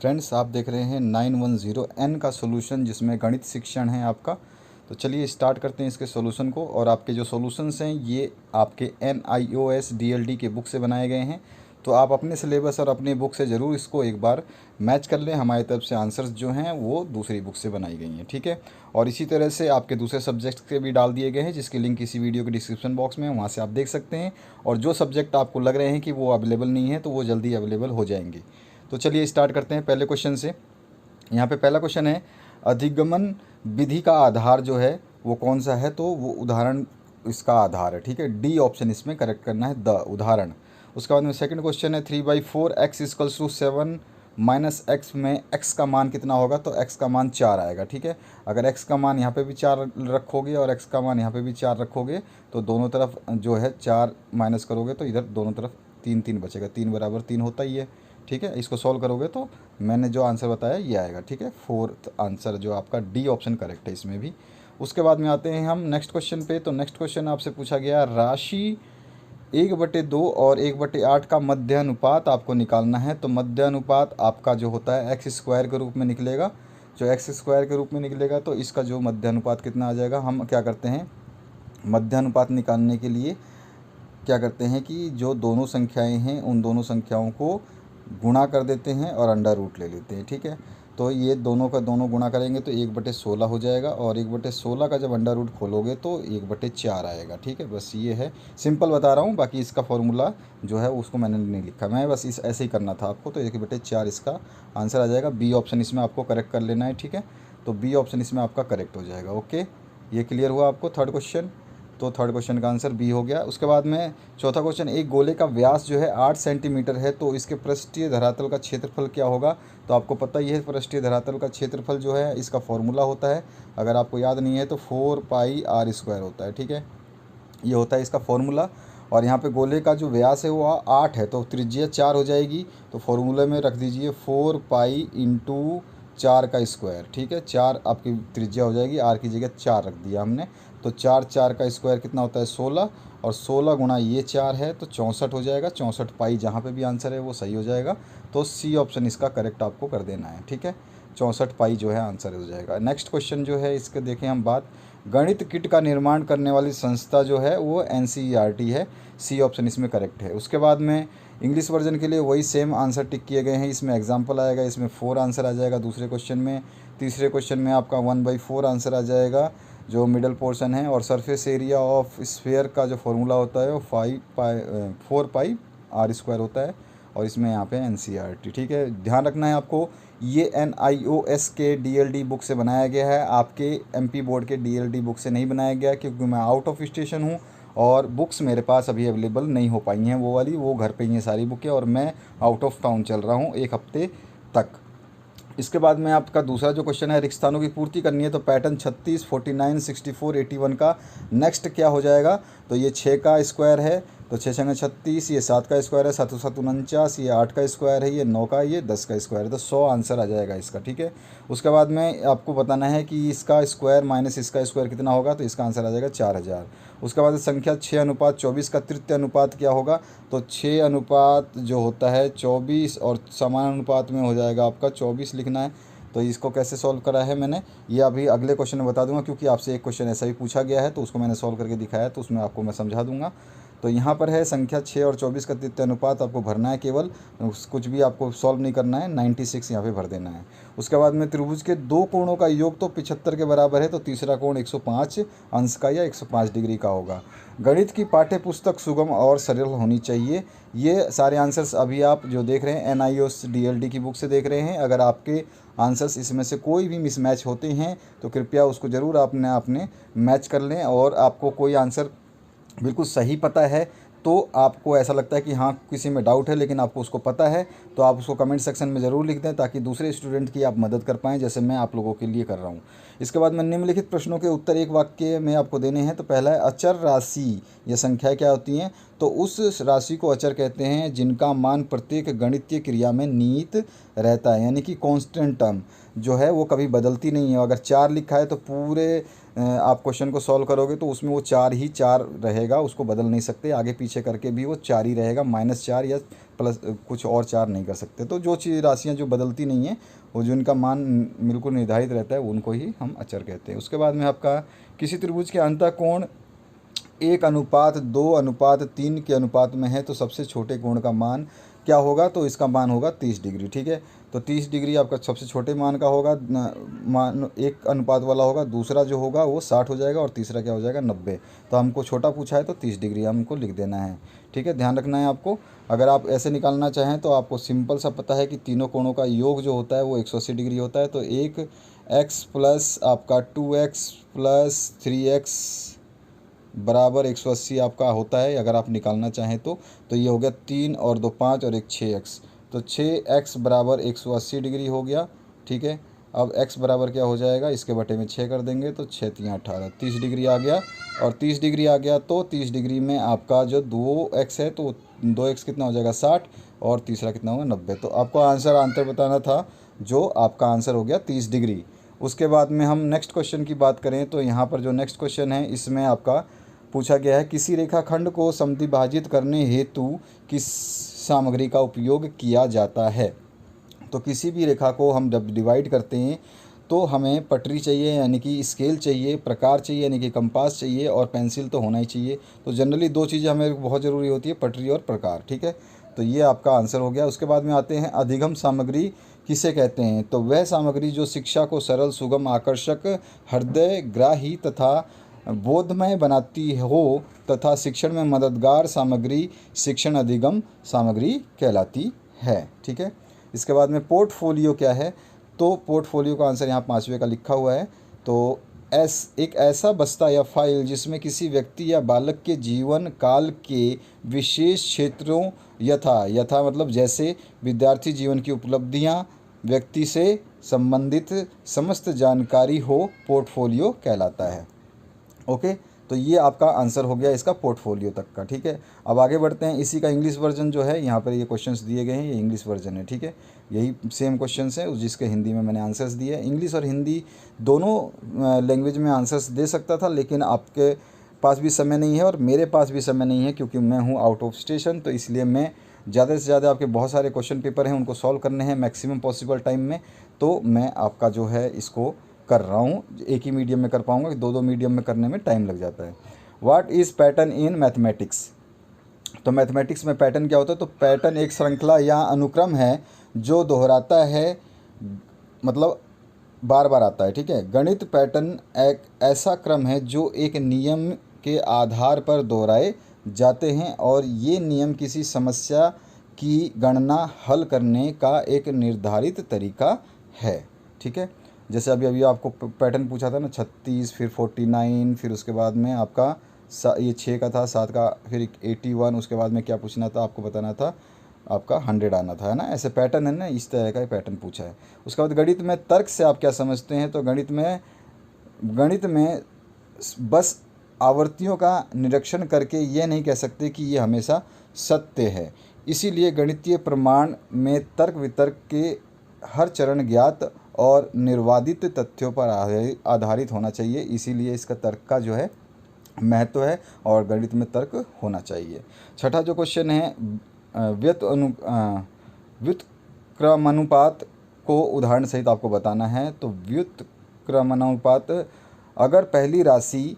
Friends, आप देख रहे हैं 910 का सॉल्यूशन, जिसमें गणित शिक्षण है आपका। तो चलिए स्टार्ट करते हैं इसके सॉल्यूशन को। और आपके जो सॉल्यूशंस हैं ये आपके NIOS DLD के बुक से बनाए गए हैं। तो आप अपने सिलेबस और अपनी बुक से ज़रूर इसको एक बार मैच कर लें। हमारी तरफ से आंसर्स जो हैं वो दूसरी बुक से बनाई गई हैं, ठीक है। और इसी तरह से आपके दूसरे सब्जेक्ट के भी डाल दिए गए हैं, जिसकी लिंक इसी वीडियो के डिस्क्रिप्शन बॉक्स में है, वहाँ से आप देख सकते हैं। और जो सब्जेक्ट आपको लग रहे हैं कि वो अवेलेबल नहीं है, तो वो जल्दी अवेलेबल हो जाएंगे। तो चलिए स्टार्ट करते हैं पहले क्वेश्चन से। यहाँ पे पहला क्वेश्चन है, अधिगमन विधि का आधार जो है वो कौन सा है? तो वो उदाहरण इसका आधार है, ठीक है। डी ऑप्शन इसमें करेक्ट करना है, द उदाहरण। उसके बाद में सेकंड क्वेश्चन है, 3/4 x equals to 7 minus X में x का मान कितना होगा? तो x का मान 4 आएगा, ठीक है। अगर x का मान यहाँ पे भी 4 रखोगे और x का मान यहाँ पे भी 4 रखोगे, तो दोनों तरफ जो है 4 माइनस करोगे तो इधर दोनों तरफ 3 3 बचेगा। 3 बराबर 3 होता ही है, ठीक है। इसको सॉल्व करोगे तो मैंने जो आंसर बताया ये आएगा, ठीक है। फोर्थ आंसर जो आपका डी ऑप्शन करेक्ट है इसमें भी। उसके बाद में आते हैं हम नेक्स्ट क्वेश्चन पे। तो नेक्स्ट क्वेश्चन आपसे पूछा गया, राशि 1/2 और 1/8 का मध्यानुपात आपको निकालना है। तो मध्यानुपात आपका जो होता है x² के रूप में निकलेगा। जो x² के रूप में निकलेगा तो इसका जो मध्यानुपात कितना आ जाएगा, हम क्या करते हैं मध्यानुपात निकालने के लिए क्या करते हैं कि जो दोनों संख्याएं हैं उन दोनों संख्याओं को गुणा कर देते हैं और अंडर रूट ले लेते हैं, ठीक है। तो ये दोनों का दोनों गुणा करेंगे तो 1/16 हो जाएगा, और 1/16 का जब अंडर रूट खोलोगे तो 1/4 आएगा, ठीक है। बस ये है, सिंपल बता रहा हूँ। बाकी इसका फॉर्मूला जो है उसको मैंने नहीं लिखा, मैं बस इस ऐसे ही करना था आपको। तो 1/4 इसका आंसर आ जाएगा। बी ऑप्शन इसमें आपको करेक्ट कर लेना है, ठीक है। तो बी ऑप्शन इसमें आपका करेक्ट हो जाएगा। ओके, ये क्लियर हुआ आपको थर्ड क्वेश्चन? तो थर्ड क्वेश्चन का आंसर बी हो गया। उसके बाद में चौथा क्वेश्चन, एक गोले का व्यास जो है 8 सेंटीमीटर है, तो इसके पृष्ठीय धरातल का क्षेत्रफल क्या होगा? तो आपको पता ही है पृष्ठीय धरातल का क्षेत्रफल जो है इसका फॉर्मूला होता है। अगर आपको याद नहीं है तो 4πr² होता है, ठीक है। ये होता है इसका फॉर्मूला। और यहाँ पे गोले का जो व्यास है वो 8 है, तो त्रिज्या 4 हो जाएगी। तो फॉर्मूले में रख दीजिए 4π×4 का स्क्वायर, ठीक है। 4 आपकी त्रिज्या हो जाएगी, आर की जगह 4 रख दिया हमने। तो 4 का स्क्वायर कितना होता है? 16, और 16 गुणा ये 4 है तो 64 हो जाएगा। 64 पाई जहाँ पे भी आंसर है वो सही हो जाएगा। तो सी ऑप्शन इसका करेक्ट आपको कर देना है, ठीक है। 64 पाई जो है आंसर हो जाएगा। नेक्स्ट क्वेश्चन जो है इसके देखें हम बात, गणित किट का निर्माण करने वाली संस्था जो है वो NCERT है। सी ऑप्शन इसमें करेक्ट है। उसके बाद में इंग्लिश वर्जन के लिए वही सेम आंसर टिक किए गए हैं। इसमें एग्जाम्पल आएगा, इसमें 4 आंसर आ जाएगा दूसरे क्वेश्चन में। तीसरे क्वेश्चन में आपका 1/4 आंसर आ जाएगा जो मिडल पोर्शन है। और सरफेस एरिया ऑफ स्फेयर का जो फॉर्मूला होता है वो 4πr² होता है। और इसमें यहाँ पे NCERT, ठीक है। ध्यान रखना है आपको, ये NIOS के DLD बुक से बनाया गया है, आपके MP बोर्ड के DLD बुक से नहीं बनाया गया, क्योंकि मैं आउट ऑफ स्टेशन हूँ और बुक्स मेरे पास अभी अवेलेबल नहीं हो पाई हैं। वो वाली वो घर पे ही हैं सारी बुकें, और मैं आउट ऑफ टाउन चल रहा हूँ 1 हफ्ते तक। इसके बाद में आपका दूसरा जो क्वेश्चन है, रिक्त स्थानों की पूर्ति करनी है। तो पैटर्न 36, 49, 64, 81 का नेक्स्ट क्या हो जाएगा? तो ये 6 का स्क्वायर है, तो 6 6 36, ये 7 का स्क्वायर है, 7 7 49, ये 8 का स्क्वायर है, ये 9 का, ये 10 का स्क्वायर है। तो 100 आंसर आ जाएगा इसका, ठीक है। उसके बाद में आपको बताना है कि इसका स्क्वायर माइनस इसका स्क्वायर कितना होगा? तो इसका आंसर आ जाएगा 4000। उसके बाद संख्या 6:24 का तृतीय अनुपात क्या होगा? तो 6 अनुपात जो होता है 24, और समान अनुपात में हो जाएगा आपका 24 लिखना है। तो इसको कैसे सॉल्व करा है मैंने, ये अभी अगले क्वेश्चन में बता दूंगा, क्योंकि आपसे एक क्वेश्चन ऐसा भी पूछा गया है तो उसको मैंने सॉल्व करके दिखाया है, तो उसमें आपको मैं समझा दूंगा। तो यहाँ पर है संख्या 6 और 24 का तृतीय अनुपात आपको भरना है केवल, कुछ भी आपको सॉल्व नहीं करना है। 96 यहाँ पे भर देना है। उसके बाद में त्रिभुज के दो कोणों का योग तो 75 के बराबर है, तो तीसरा कोण 105 अंश का या 105 डिग्री का होगा। गणित की पाठ्य पुस्तक सुगम और सरल होनी चाहिए। ये सारे आंसर्स अभी आप जो देख रहे हैं NIOS DLD की बुक से देख रहे हैं। अगर आपके आंसर्स इसमें से कोई भी मिसमैच होते हैं तो कृपया उसको ज़रूर आपने मैच कर लें। और आपको कोई आंसर बिल्कुल सही पता है, तो आपको ऐसा लगता है कि हाँ किसी में डाउट है लेकिन आपको उसको पता है, तो आप उसको कमेंट सेक्शन में ज़रूर लिख दें, ताकि दूसरे स्टूडेंट की आप मदद कर पाएँ, जैसे मैं आप लोगों के लिए कर रहा हूँ। इसके बाद में निम्नलिखित प्रश्नों के उत्तर एक वाक्य में आपको देने हैं। तो पहला है, अचर राशि या संख्या क्या होती हैं? तो उस राशि को अचर कहते हैं जिनका मान प्रत्येक गणितीय क्रिया में निहित रहता है, यानी कि कांस्टेंट टर्म जो है वो कभी बदलती नहीं है। अगर 4 लिखा है तो पूरे आप क्वेश्चन को सॉल्व करोगे तो उसमें वो 4 ही 4 रहेगा, उसको बदल नहीं सकते, आगे पीछे करके भी वो 4 ही रहेगा, -4 या प्लस कुछ और 4 नहीं कर सकते। तो जो चीज़ राशियाँ जो बदलती नहीं हैं वो जो इनका मान बिल्कुल निर्धारित रहता है उनको ही हम अचर कहते हैं। उसके बाद में आपका किसी त्रिभुज के अंतःकोण 1:2:3 के अनुपात में है तो सबसे छोटे कोण का मान क्या होगा, तो इसका मान होगा 30 डिग्री। ठीक है, तो 30 डिग्री आपका सबसे छोटे मान का होगा, मान 1 अनुपात वाला होगा, दूसरा जो होगा वो 60 हो जाएगा और तीसरा क्या हो जाएगा 90। तो हमको छोटा पूछा है तो 30 डिग्री हमको लिख देना है। ठीक है, ध्यान रखना है आपको। अगर आप ऐसे निकालना चाहें तो आपको सिंपल सा पता है कि तीनों कोणों का योग जो होता है वो 180 डिग्री होता है। तो 1x प्लस आपका 2x प्लस 3x बराबर 180 आपका होता है अगर आप निकालना चाहें तो ये हो गया 3 और 2 5 और एक 6x, तो 6x बराबर 180 डिग्री हो गया। ठीक है, अब x बराबर क्या हो जाएगा, इसके बटे में 6 कर देंगे तो 6 3 18, 30 डिग्री आ गया। और 30 डिग्री आ गया तो 30 डिग्री में आपका जो 2x है तो 2x कितना हो जाएगा 60 और तीसरा कितना होगा 90। तो आपको आंसर बताना था, जो आपका आंसर हो गया 30 डिग्री। उसके बाद में हम नेक्स्ट क्वेश्चन की बात करें तो यहाँ पर जो नेक्स्ट क्वेश्चन है इसमें आपका पूछा गया है किसी रेखाखंड को समद्विभाजित करने हेतु किस सामग्री का उपयोग किया जाता है। तो किसी भी रेखा को हम जब डिवाइड करते हैं तो हमें पटरी चाहिए यानी कि स्केल चाहिए, प्रकार चाहिए यानी कि कंपास चाहिए और पेंसिल तो होना ही चाहिए। तो जनरली 2 चीज़ें हमें बहुत ज़रूरी होती है, पटरी और प्रकार। ठीक है, तो ये आपका आंसर हो गया। उसके बाद में आते हैं अधिगम सामग्री किसे कहते हैं। तो वह सामग्री जो शिक्षा को सरल, सुगम, आकर्षक, हृदय ग्राही तथा बोधमय बनाती हो तथा शिक्षण में मददगार सामग्री शिक्षण अधिगम सामग्री कहलाती है। ठीक है, इसके बाद में पोर्टफोलियो क्या है, तो पोर्टफोलियो का आंसर यहाँ 5वें का लिखा हुआ है। तो एक ऐसा बस्ता या फाइल जिसमें किसी व्यक्ति या बालक के जीवन काल के विशेष क्षेत्रों यथा मतलब जैसे विद्यार्थी जीवन की उपलब्धियाँ, व्यक्ति से संबंधित समस्त जानकारी हो, पोर्टफोलियो कहलाता है। ओके, तो ये आपका आंसर हो गया इसका पोर्टफोलियो तक का। ठीक है, अब आगे बढ़ते हैं। इसी का इंग्लिश वर्जन जो है यहाँ पर ये क्वेश्चंस दिए गए हैं, ये इंग्लिश वर्जन है। ठीक है, यही सेम क्वेश्चंस है जिसके हिंदी में मैंने आंसर्स दिए। इंग्लिश और हिंदी दोनों लैंग्वेज में आंसर्स दे सकता था, लेकिन आपके पास भी समय नहीं है और मेरे पास भी समय नहीं है क्योंकि मैं हूँ आउट ऑफ स्टेशन। तो इसलिए मैं ज़्यादा से ज़्यादा आपके बहुत सारे क्वेश्चन पेपर हैं उनको सॉल्व करने हैं मैक्सिमम पॉसिबल टाइम में, तो मैं आपका जो है इसको कर रहा हूँ। एक ही मीडियम में कर पाऊँगा, 2 मीडियम में करने में टाइम लग जाता है। What is pattern in mathematics. तो मैथमेटिक्स में पैटर्न क्या होता है, तो पैटर्न एक श्रृंखला या अनुक्रम है जो दोहराता है, मतलब बार बार आता है। ठीक है, गणित पैटर्न एक ऐसा क्रम है जो एक नियम के आधार पर दोहराए जाते हैं और ये नियम किसी समस्या की गणना हल करने का एक निर्धारित तरीका है। ठीक है, जैसे अभी आपको पैटर्न पूछा था ना 36, फिर 49, फिर उसके बाद में आपका ये 6 का था, 7 का, फिर 81, उसके बाद में क्या पूछना था आपको बताना था, आपका 100 आना था, है ना। ऐसे पैटर्न है ना, इस तरह का पैटर्न पूछा है। उसके बाद गणित में तर्क से आप क्या समझते हैं, तो गणित में बस आवृत्तियों का निरीक्षण करके ये नहीं कह सकते कि ये हमेशा सत्य है। इसीलिए गणितीय प्रमाण में तर्क वितर्क के हर चरण ज्ञात और निर्वादित तथ्यों पर आधारित होना चाहिए। इसीलिए इसका तर्क का जो है महत्व है और गणित में तर्क होना चाहिए। छठा जो क्वेश्चन है, व्युत्क्रमानुपात को उदाहरण सहित आपको बताना है। तो व्युत्क्रमानुपात, अगर पहली राशि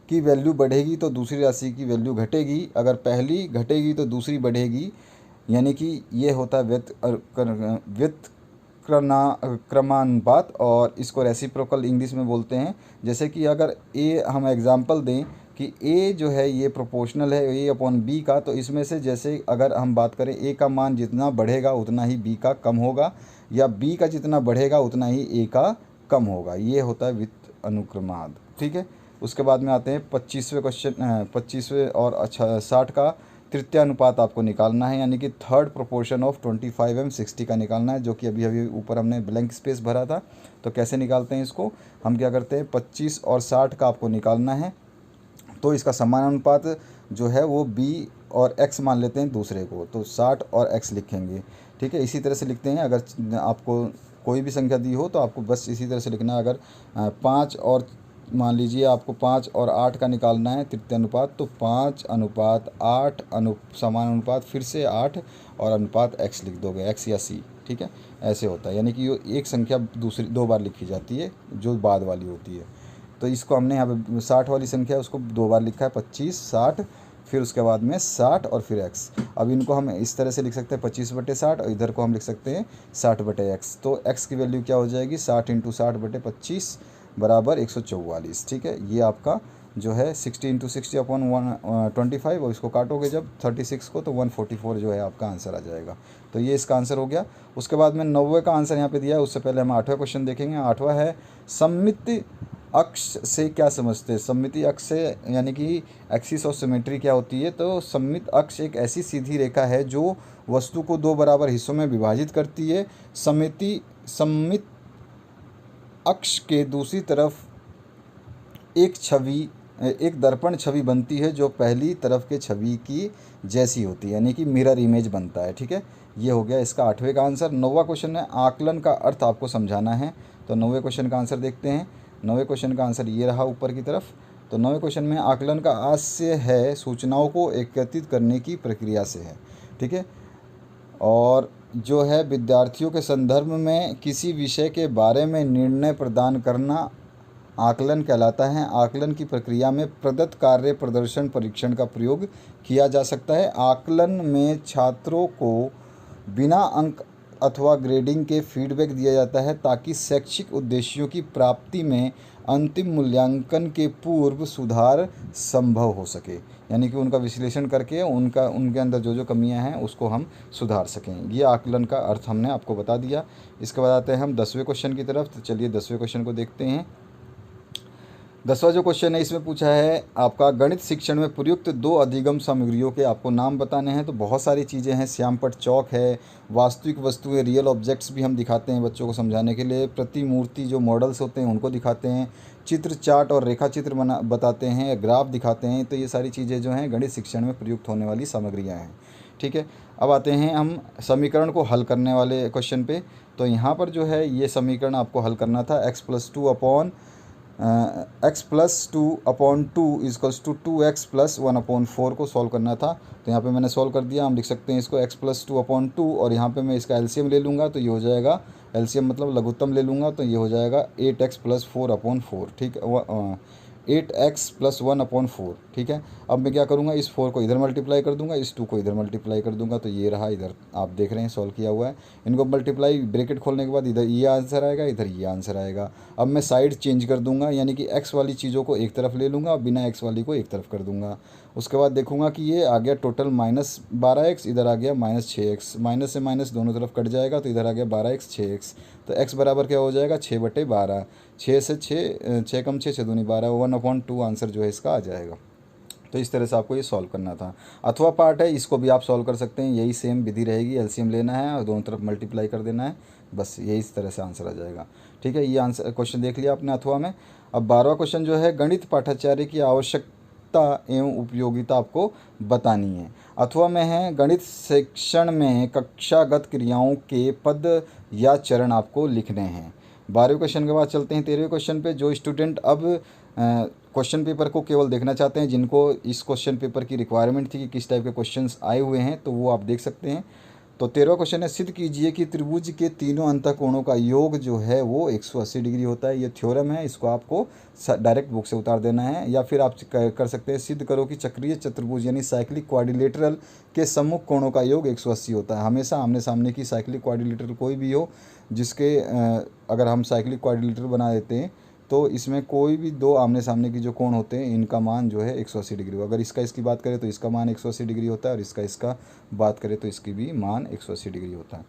की वैल्यू बढ़ेगी तो दूसरी राशि की वैल्यू घटेगी, अगर पहली घटेगी तो दूसरी बढ़ेगी, यानी कि ये होता है व्युत्क्रमानुपात और इसको रेसिप्रोकल इंग्लिश में बोलते हैं। जैसे कि अगर ए, हम एग्जांपल दें कि ए जो है ये प्रोपोर्शनल है A/B का, तो इसमें से जैसे अगर हम बात करें ए का मान जितना बढ़ेगा उतना ही बी का कम होगा, या बी का जितना बढ़ेगा उतना ही ए का कम होगा। ये होता है व्युत्क्रमानुपात। ठीक है, उसके बाद में आते हैं 25वें क्वेश्चन, 25वें और 60 का तृतीय अनुपात आपको निकालना है, यानी कि थर्ड प्रोपोर्शन ऑफ 25/60 का निकालना है, जो कि अभी ऊपर हमने ब्लैंक स्पेस भरा था। तो कैसे निकालते हैं इसको, हम क्या करते हैं 25 और 60 का आपको निकालना है। तो इसका समानुपात जो है वो b और x मान लेते हैं दूसरे को, तो 60 और x लिखेंगे। ठीक है, इसी तरह से लिखते हैं। अगर आपको कोई भी संख्या दी हो तो आपको बस इसी तरह से लिखना है। अगर 5 और मान लीजिए आपको 5 और 8 का निकालना है तृतीय अनुपात, तो 5:8 समान अनुपात फिर से 8 और अनुपात x लिख दोगे, x या c, ठीक है। ऐसे होता है, यानी कि ये एक संख्या दूसरी 2 बार लिखी जाती है जो बाद वाली होती है। तो इसको हमने यहाँ पे 60 वाली संख्या उसको 2 बार लिखा है, 25, 60, फिर उसके बाद में 60 और फिर x। अब इनको हम इस तरह से लिख सकते हैं 25/60, और इधर को हम लिख सकते हैं 60/x। तो x की वैल्यू क्या हो जाएगी, 60 × 60/25 बराबर 144, ठीक है। ये आपका जो है 60 × 60/125, और इसको काटोगे जब 36 को तो 144 जो है आपका आंसर आ जाएगा। तो ये इसका आंसर हो गया। उसके बाद में 90 का आंसर यहाँ पे दिया है। उससे पहले हम 8वां क्वेश्चन देखेंगे। 8वां है सममिति अक्ष से क्या समझते हैं। सममिति अक्ष से यानी कि एक्सिस ऑफ सिमेट्री क्या होती है। तो सममित अक्ष एक ऐसी सीधी रेखा है जो वस्तु को 2 बराबर हिस्सों में विभाजित करती है। सममित अक्ष के दूसरी तरफ एक दर्पण छवि बनती है जो पहली तरफ के छवि की जैसी होती है, यानी कि मिरर इमेज बनता है, ठीक है। ये हो गया इसका 8वें का आंसर। 9वां क्वेश्चन है आकलन का अर्थ आपको समझाना है। तो 9वें क्वेश्चन का आंसर देखते हैं। 9वें क्वेश्चन का आंसर ये रहा ऊपर की तरफ। तो 9वें क्वेश्चन में आकलन का आशय है सूचनाओं को एकत्रित करने की प्रक्रिया से है, ठीक है। और जो है विद्यार्थियों के संदर्भ में किसी विषय के बारे में निर्णय प्रदान करना आकलन कहलाता है। आकलन की प्रक्रिया में प्रदत्त कार्य प्रदर्शन परीक्षण का प्रयोग किया जा सकता है। आकलन में छात्रों को बिना अंक अथवा ग्रेडिंग के फीडबैक दिया जाता है ताकि शैक्षिक उद्देश्यों की प्राप्ति में अंतिम मूल्यांकन के पूर्व सुधार संभव हो सके, यानी कि उनका विश्लेषण करके उनके अंदर जो कमियां हैं उसको हम सुधार सकें। ये आकलन का अर्थ हमने आपको बता दिया। इसके बाद आते हैं हम 10वें क्वेश्चन की तरफ। तो चलिए 10वें क्वेश्चन को देखते हैं। 10वां जो क्वेश्चन है इसमें पूछा है आपका गणित शिक्षण में प्रयुक्त 2 अधिगम सामग्रियों के आपको नाम बताने हैं। तो बहुत सारी चीज़ें हैं। श्यामपट्ट चौक है, वास्तविक वस्तुएं रियल ऑब्जेक्ट्स भी हम दिखाते हैं बच्चों को समझाने के लिए, प्रतिमूर्ति जो मॉडल्स होते हैं उनको दिखाते हैं, चित्र चार्ट और रेखा चित्र बताते हैं, ग्राफ दिखाते हैं। तो ये सारी चीज़ें जो हैं गणित शिक्षण में प्रयुक्त होने वाली सामग्रियाँ हैं, ठीक है। अब आते हैं हम समीकरण को हल करने वाले क्वेश्चन पे। तो यहाँ पर जो है ये समीकरण आपको हल करना था। x + 2 / 2 = 2x + 1/4 को सॉल्व करना था। तो यहाँ पे मैंने सॉल्व कर दिया। हम लिख सकते हैं इसको x + 2/2, और यहाँ पे मैं इसका एलसीएम ले लूँगा तो ये हो जाएगा, एलसीएम मतलब लघुत्तम ले लूँगा तो ये हो जाएगा 8x + 4/4, ठीक है, 8x + 1/4, ठीक है। अब मैं क्या करूँगा, इस 4 को इधर मल्टीप्लाई कर दूंगा, इस 2 को इधर मल्टीप्लाई कर दूंगा, तो ये रहा, इधर आप देख रहे हैं सॉल्व किया हुआ है। इनको मल्टीप्लाई ब्रैकेट खोलने के बाद इधर ये आंसर आएगा, इधर ये आंसर आएगा। अब मैं साइड चेंज कर दूंगा, यानी कि x वाली चीज़ों को एक तरफ ले लूँगा और बिना x वाली को एक तरफ कर दूंगा। उसके बाद देखूंगा कि ये आ गया टोटल -12x, इधर आ गया -6x, माइनस से माइनस दोनों तरफ कट जाएगा तो इधर आ गया 12x 6x। तो x बराबर क्या हो जाएगा, 6/12, 6 से 6, 6 कम 6, 6 दूनी 12, 1/2 आंसर जो है इसका आ जाएगा। तो इस तरह से आपको ये सॉल्व करना था। अथवा पार्ट है, इसको भी आप सॉल्व कर सकते हैं, यही सेम विधि रहेगी। एलसीएम लेना है और दोनों तरफ मल्टीप्लाई कर देना है, बस यही इस तरह से आंसर आ जाएगा, ठीक है। ये आंसर क्वेश्चन देख लिया आपने अथवा में। अब 12वां क्वेश्चन जो है गणित पाठाचार्य की आवश्यकता एवं उपयोगिता आपको बतानी है। अथवा में है गणित शिक्षण में कक्षागत क्रियाओं के पद या चरण आपको लिखने हैं। 12वें क्वेश्चन के बाद चलते हैं 13वें क्वेश्चन पे। जो स्टूडेंट अब क्वेश्चन पेपर को केवल देखना चाहते हैं, जिनको इस क्वेश्चन पेपर की रिक्वायरमेंट थी कि किस टाइप के क्वेश्चंस आए हुए हैं, तो वो आप देख सकते हैं। तो 13वां क्वेश्चन है, सिद्ध कीजिए कि त्रिभुज के तीनों अंतःकोणों का योग जो है वो 180 डिग्री होता है। ये थ्योरम है, इसको आपको डायरेक्ट बुक से उतार देना है, या फिर आप कर सकते हैं सिद्ध करो कि चक्रीय चतुर्भुज यानी साइक्लिक क्वाड्रिलेटरल के सम्मुख कोणों का योग 180 होता है। हमेशा आमने सामने की साइक्लिक क्वाड्रिलेटरल कोई भी हो, जिसके अगर हम साइक्लिक क्वाड्रिलेटरल बना देते हैं तो इसमें कोई भी 2 आमने सामने की जो कोण होते हैं इनका मान जो है 180 डिग्री हो। अगर इसकी बात करें तो इसका मान 180 डिग्री होता है, और इसका बात करें तो इसकी भी मान 180 डिग्री होता है।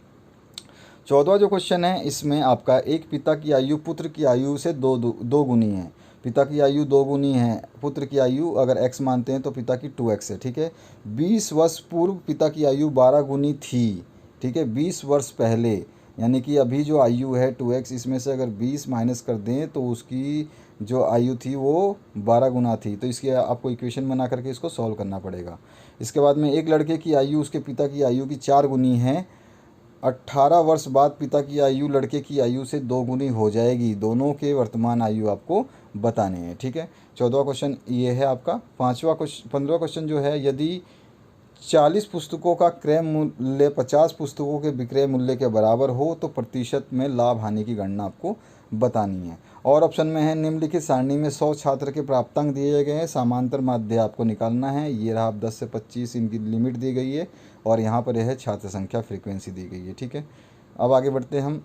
14वां जो क्वेश्चन है इसमें आपका एक पिता की आयु पुत्र की आयु से दो गुनी है। पिता की आयु 2 गुनी है, पुत्र की आयु अगर x मानते हैं तो पिता की 2x है, ठीक है। 20 वर्ष पूर्व पिता की आयु 12 गुनी थी, ठीक है। 20 वर्ष पहले, यानी कि अभी जो आयु है 2x, इसमें से अगर 20 माइनस कर दें तो उसकी जो आयु थी वो 12 गुना थी। तो इसकी आपको इक्वेशन बना करके इसको सॉल्व करना पड़ेगा। इसके बाद में एक लड़के की आयु उसके पिता की आयु की 4 गुनी है, 18 वर्ष बाद पिता की आयु लड़के की आयु से 2 गुनी हो जाएगी। दोनों के वर्तमान आयु आपको बताने हैं। ठीक है, 14वां क्वेश्चन ये है आपका। 15वां क्वेश्चन जो है, यदि 40 पुस्तकों का क्रय मूल्य 50 पुस्तकों के विक्रय मूल्य के बराबर हो तो प्रतिशत में लाभ हानि की गणना आपको बतानी है। और ऑप्शन में है, निम्नलिखित सारणी में 100 छात्र के प्राप्तांक दिए गए हैं, समांतर माध्य आपको निकालना है। ये रहा, 10 से 25 इनकी लिमिट दी गई है और यहाँ पर यह है छात्र संख्या फ्रीक्वेंसी दी गई है। ठीक है, अब आगे बढ़ते हैं हम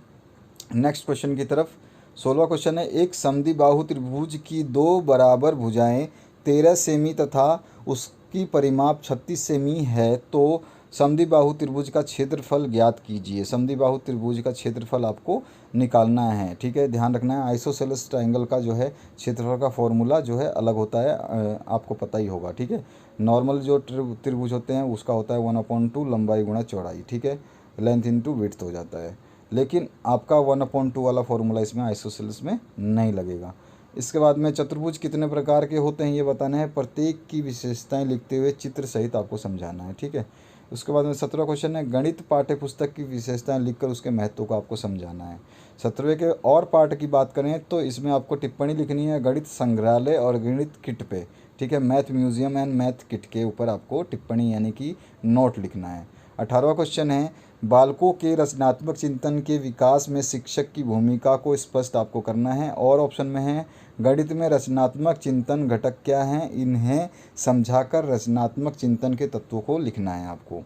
नेक्स्ट क्वेश्चन की तरफ। 16वां क्वेश्चन है, एक समद्विबाहु त्रिभुज की 2 बराबर भुजाएं 13 सेमी तथा उसकी परिमाप 36 सेमी है, तो समद्विबाहु त्रिभुज का क्षेत्रफल ज्ञात कीजिए। समद्विबाहु त्रिभुज का क्षेत्रफल आपको निकालना है। ठीक है, ध्यान रखना है, आइसोसेलेस ट्रायंगल का जो है क्षेत्रफल का फॉर्मूला जो है अलग होता है, आपको पता ही होगा। ठीक है, नॉर्मल जो त्रिभुज होते हैं उसका होता है 1/2 लंबाई गुणा चौड़ाई। ठीक है, लेंथ इंटू विड्थ हो जाता है, लेकिन आपका 1/2 वाला फॉर्मूला इसमें आइसोसेलेस में नहीं लगेगा। इसके बाद में चतुर्भुज कितने प्रकार के होते हैं ये बताना है, प्रत्येक की विशेषताएं लिखते हुए चित्र सहित आपको समझाना है। ठीक है, उसके बाद में 17वां क्वेश्चन है, गणित पाठ्य पुस्तक की विशेषताएं लिखकर उसके महत्व को आपको समझाना है। 17वें के और पार्ट की बात करें तो इसमें आपको टिप्पणी लिखनी है गणित संग्रहालय और गणित किट पे। ठीक है, math museum and math kit के ऊपर आपको टिप्पणी यानी कि नोट लिखना है। 18वां क्वेश्चन है, बालकों के रचनात्मक चिंतन के विकास में शिक्षक की भूमिका को स्पष्ट आपको करना है। और ऑप्शन में है, गणित में रचनात्मक चिंतन घटक क्या हैं, इन्हें समझाकर रचनात्मक चिंतन के तत्वों को लिखना है आपको।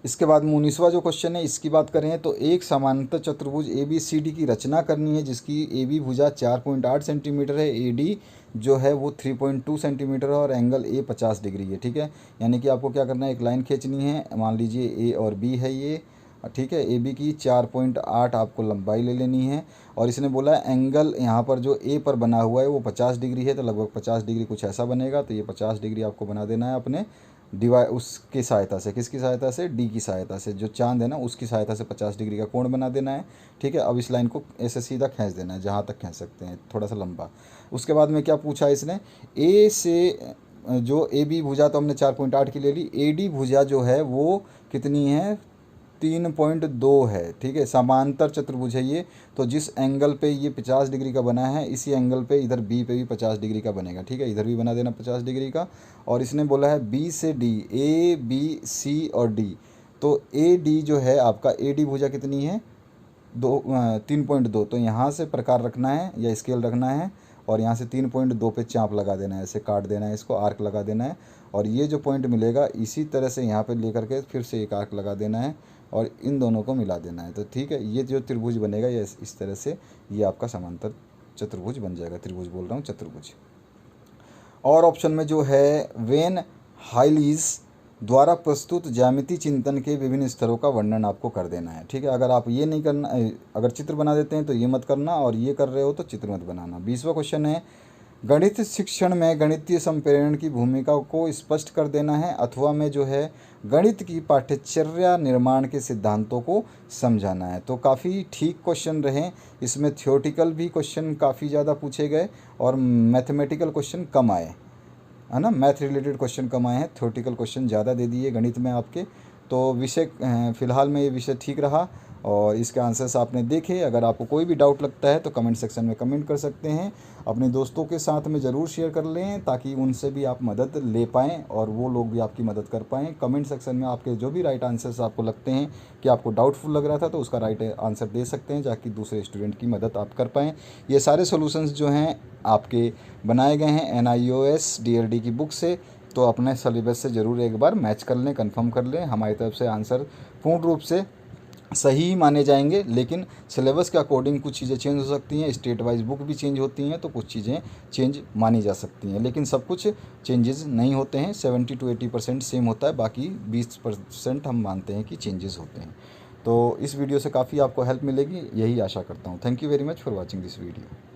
इसके बाद 19वां जो क्वेश्चन है इसकी बात करें तो एक समांतर चतुर्भुज ABCD की रचना करनी है जिसकी AB भुजा 4.8 सेंटीमीटर है, AD जो है वो 3.2 सेंटीमीटर है और एंगल A 50 डिग्री है। ठीक है, यानी कि आपको क्या करना है, एक लाइन खींचनी है, मान लीजिए A और B है ये। ठीक है, AB की 4.8 आपको लंबाई ले लेनी है और इसने बोला है एंगल यहाँ पर जो A पर बना हुआ है वो 50 डिग्री है, तो लगभग 50 डिग्री कुछ ऐसा बनेगा। तो ये 50 डिग्री आपको बना देना है अपने उसकी सहायता से। किसकी सहायता से? D की सहायता से, जो चांद है ना उसकी सहायता से 50 डिग्री का कोण बना देना है। ठीक है, अब इस लाइन को ऐसे सीधा खींच देना है जहाँ तक खींच सकते हैं, थोड़ा सा लंबा। उसके बाद में क्या पूछा इसने, A से जो AB भुजा तो हमने 4.8 की ले ली, AD भुजा जो है वो कितनी है, 3.2 है। ठीक है, समांतर चतुर्भुज है ये, तो जिस एंगल पे ये 50 डिग्री का बना है इसी एंगल पे इधर B पे भी 50 डिग्री का बनेगा। ठीक है, इधर भी बना देना 50 डिग्री का। और इसने बोला है B से D, A B C और D, तो AD जो है आपका AD भुजा कितनी है, 3.2। तो यहाँ से प्रकार रखना है या स्केल रखना है और यहाँ से 3.2 पे चाप लगा देना है, ऐसे काट देना है, इसको आर्क लगा देना है और ये जो पॉइंट मिलेगा इसी तरह से यहाँ पे लेकर के फिर से एक आर्क लगा देना है और इन दोनों को मिला देना है। तो ठीक है, ये जो त्रिभुज बनेगा ये इस तरह से ये आपका समांतर चतुर्भुज बन जाएगा। त्रिभुज बोल रहा हूँ, चतुर्भुज। और ऑप्शन में जो है, वेन हाइलीज द्वारा प्रस्तुत ज्यामिति चिंतन के विभिन्न स्तरों का वर्णन आपको कर देना है। ठीक है, अगर आप ये नहीं करना, अगर चित्र बना देते हैं तो ये मत करना और ये कर रहे हो तो चित्र मत बनाना। 20वां क्वेश्चन है, गणित शिक्षण में गणितीय संप्रेरण की भूमिका को स्पष्ट कर देना है अथवा में जो है गणित की पाठ्यचर्या निर्माण के सिद्धांतों को समझाना है। तो काफ़ी ठीक क्वेश्चन रहे, इसमें थ्योरेटिकल भी क्वेश्चन काफ़ी ज़्यादा पूछे गए और मैथमेटिकल क्वेश्चन कम आए, है ना, मैथ रिलेटेड क्वेश्चन कम आए हैं, थ्योरेटिकल क्वेश्चन ज़्यादा दे दिए गणित में आपके। तो विषय फ़िलहाल में ये विषय ठीक रहा और इसके आंसर्स आपने देखे। अगर आपको कोई भी डाउट लगता है तो कमेंट सेक्शन में कमेंट कर सकते हैं। अपने दोस्तों के साथ में ज़रूर शेयर कर लें ताकि उनसे भी आप मदद ले पाएँ और वो लोग भी आपकी मदद कर पाएँ। कमेंट सेक्शन में आपके जो भी राइट आंसर्स आपको लगते हैं कि आपको डाउटफुल लग रहा था तो उसका राइट आंसर दे सकते हैं ताकि दूसरे स्टूडेंट की मदद आप कर पाएँ। ये सारे सोल्यूशंस जो हैं आपके बनाए गए हैं NIOS DLD की बुक से, तो अपने सिलेबस से ज़रूर एक बार मैच कर लें, कंफर्म कर लें। हमारी तरफ से आंसर पूर्ण रूप से सही ही माने जाएंगे, लेकिन सिलेबस के अकॉर्डिंग कुछ चीज़ें चेंज हो सकती हैं, स्टेट वाइज बुक भी चेंज होती हैं, तो कुछ चीज़ें चेंज मानी जा सकती हैं, लेकिन सब कुछ चेंजेस नहीं होते हैं। 70 to 80% सेम होता है, बाकी 20% हम मानते हैं कि चेंजेस होते हैं। तो इस वीडियो से काफ़ी आपको हेल्प मिलेगी, यही आशा करता हूँ। Thank you very much for watching this video.